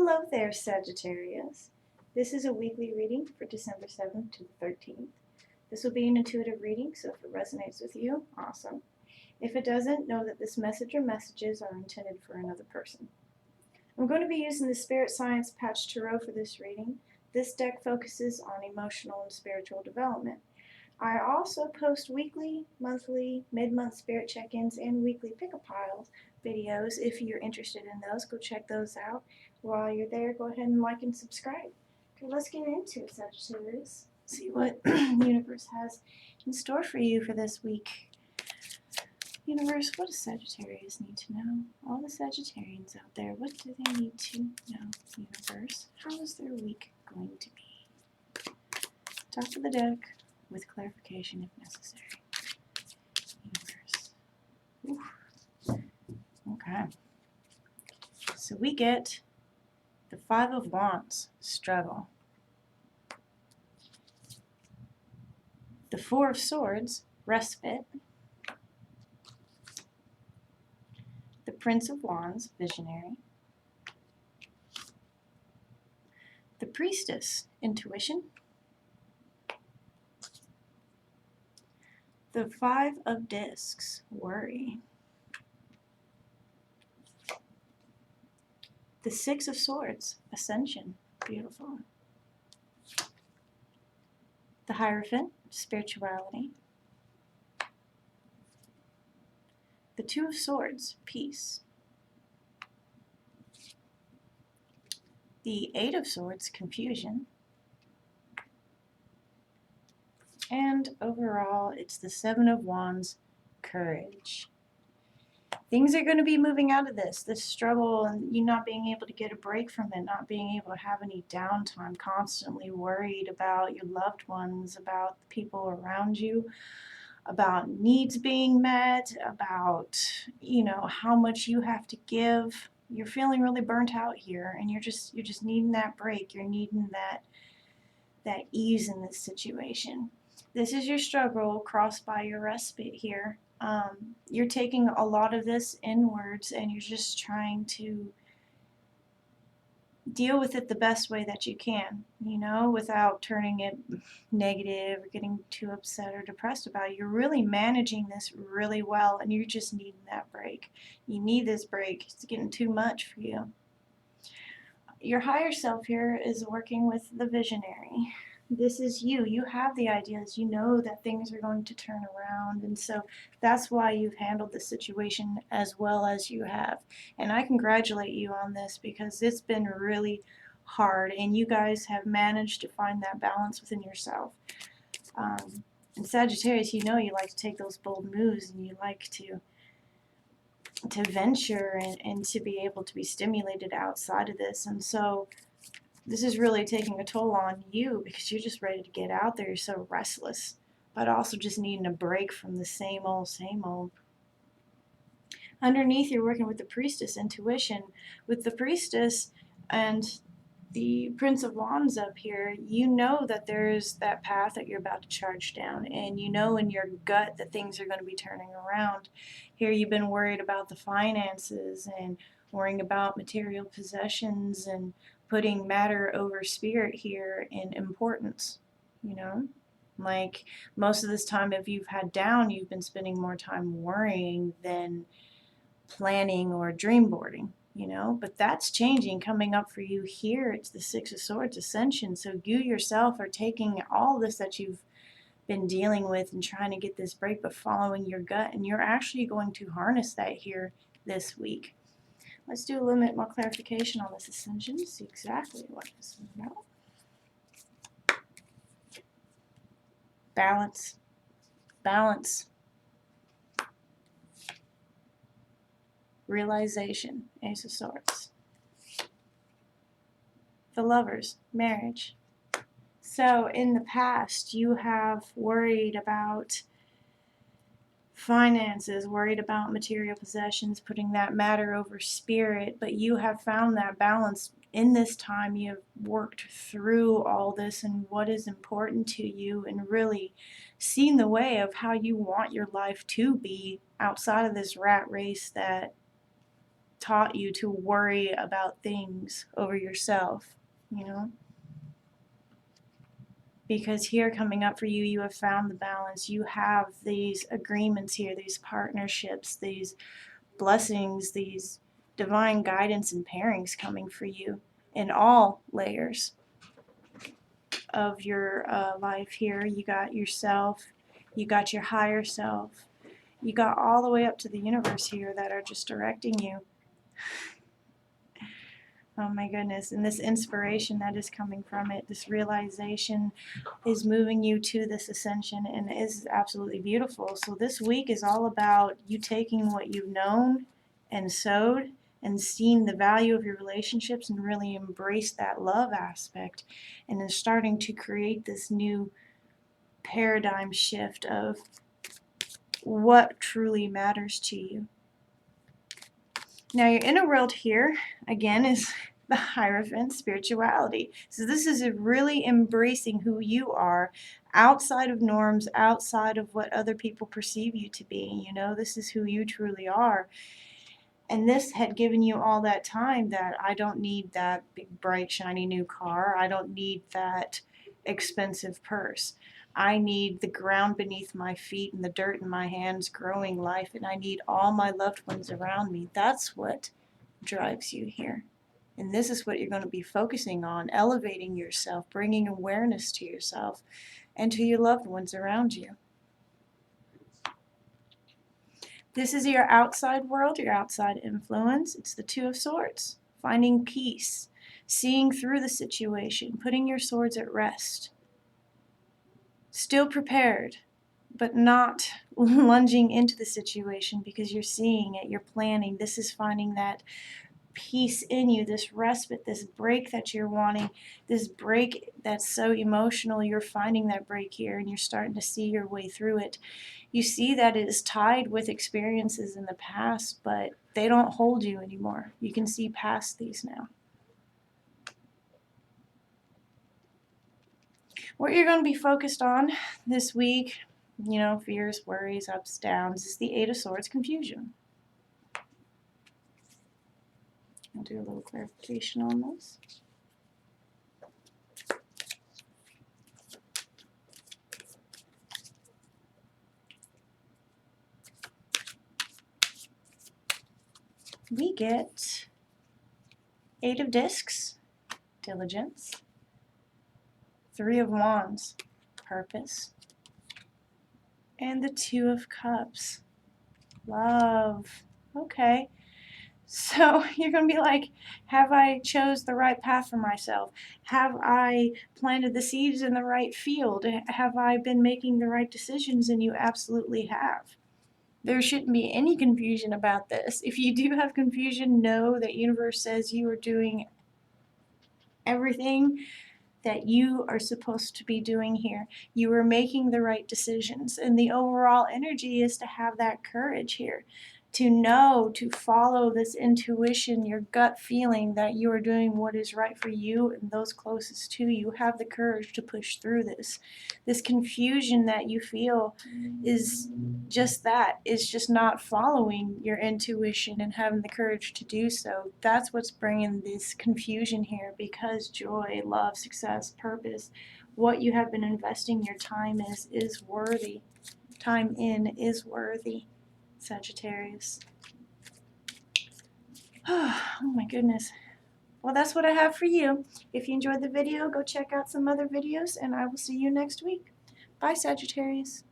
Hello there, Sagittarius. This is a weekly reading for December 7th to the 13th. This will be an intuitive reading, so if it resonates with you, awesome. If it doesn't, know that this message or messages are intended for another person. I'm going to be using the Spirit Science Patch Tarot for this reading. This deck focuses on emotional and spiritual development. I also post weekly, monthly, mid-month spirit check-ins and weekly pick-a-pile videos. If you're interested in those, go check those out. While you're there, go ahead and like and subscribe. Okay, let's get into it, Sagittarius. See what universe has in store for you for this week. Universe, what does Sagittarius need to know? All the Sagittarians out there, what do they need to know, universe? How is their week going to be? Top of the deck with clarification if necessary. Universe. Oof. Okay. So we get the Five of Wands, struggle. The Four of Swords, respite. The Prince of Wands, visionary. The Priestess, intuition. The Five of Discs, worry. The Six of Swords, ascension, beautiful. The Hierophant, spirituality. The Two of Swords, peace. The Eight of Swords, confusion. And overall, it's the Seven of Wands, courage. Things are going to be moving out of this struggle, and you not being able to get a break from it, not being able to have any downtime, constantly worried about your loved ones, about the people around you, about needs being met, about, how much you have to give. You're feeling really burnt out here, and you're just needing that break. You're needing that ease in this situation. This is your struggle crossed by your respite here. You're taking a lot of this inwards, and you're just trying to deal with it the best way that you can, without turning it negative or getting too upset or depressed about it. You're really managing this really well, and you're just needing that break. You need this break. It's getting too much for you. Your higher self here is working with the visionary. This is you. You have the ideas. You know that things are going to turn around, and so that's why you've handled the situation as well as you have. And I congratulate you on this, because it's been really hard, and you guys have managed to find that balance within yourself. And Sagittarius, you like to take those bold moves, and you like to venture and to be able to be stimulated outside of this. And so this is really taking a toll on you, because you're just ready to get out there. You're so restless, but also just needing a break from the same old. Underneath, you're working with the Priestess, intuition. With the Priestess and the Prince of Wands up here, you know that there's that path that you're about to charge down, and you know in your gut that things are going to be turning around. Here you've been worried about the finances and worrying about material possessions and putting matter over spirit here in importance, Like most of this time, if you've had down, you've been spending more time worrying than planning or dream boarding, But that's changing, coming up for you here. It's the Six of Swords, ascension. So you yourself are taking all this that you've been dealing with and trying to get this break, but following your gut, and you're actually going to harness that here this week. Let's do a little bit more clarification on this ascension, see exactly what this is about. Balance. Realization, Ace of Swords. The Lovers, marriage. So in the past, you have worried about finances, worried about material possessions, putting that matter over spirit, but you have found that balance. In this time, you have worked through all this and what is important to you, and really seen the way of how you want your life to be outside of this rat race that taught you to worry about things over yourself, you know? Because here coming up for you, you have found the balance. You have these agreements here, these partnerships, these blessings, these divine guidance and pairings coming for you in all layers of your life here. You got yourself, you got your higher self, you got all the way up to the universe here that are just directing you. Oh my goodness, and this inspiration that is coming from it, this realization is moving you to this ascension, and it is absolutely beautiful. So this week is all about you taking what you've known and sowed and seeing the value of your relationships and really embrace that love aspect, and then starting to create this new paradigm shift of what truly matters to you. Now your inner world here, again, is the Hierophant spirituality. So this is really embracing who you are outside of norms, outside of what other people perceive you to be. You know, this is who you truly are. And this had given you all that time that I don't need that big, bright, shiny new car. I don't need that expensive purse. I need the ground beneath my feet and the dirt in my hands growing life, and I need all my loved ones around me. That's what drives you here. And this is what you're going to be focusing on, elevating yourself, bringing awareness to yourself and to your loved ones around you. This is your outside world, your outside influence. It's the Two of Swords, finding peace, seeing through the situation, putting your swords at rest. Still prepared, but not lunging into the situation because you're seeing it, you're planning. This is finding that peace in you, this respite, this break that you're wanting, this break that's so emotional. You're finding that break here and you're starting to see your way through it. You see that it is tied with experiences in the past, but they don't hold you anymore. You can see past these now. What you're going to be focused on this week, you know, fears, worries, ups, downs, is the Eight of Swords, confusion. I'll do a little clarification on this. We get Eight of Discs, diligence. Three of Wands, purpose. And the Two of Cups, love. Okay. So you're going to be like, have I chose the right path for myself? Have I planted the seeds in the right field? Have I been making the right decisions? And you absolutely have. There shouldn't be any confusion about this. If you do have confusion, know that universe says you are doing everything that you are supposed to be doing here. You are making the right decisions, and the overall energy is to have that courage here, to know, to follow this intuition, your gut feeling that you are doing what is right for you and those closest to you. Have the courage to push through this. This confusion that you feel is just that. It's just not following your intuition and having the courage to do so. That's what's bringing this confusion here, because joy, love, success, purpose, what you have been investing your time is worthy. Time in is worthy. Sagittarius. Oh my goodness. Well, that's what I have for you. If you enjoyed the video, go check out some other videos, and I will see you next week. Bye, Sagittarius.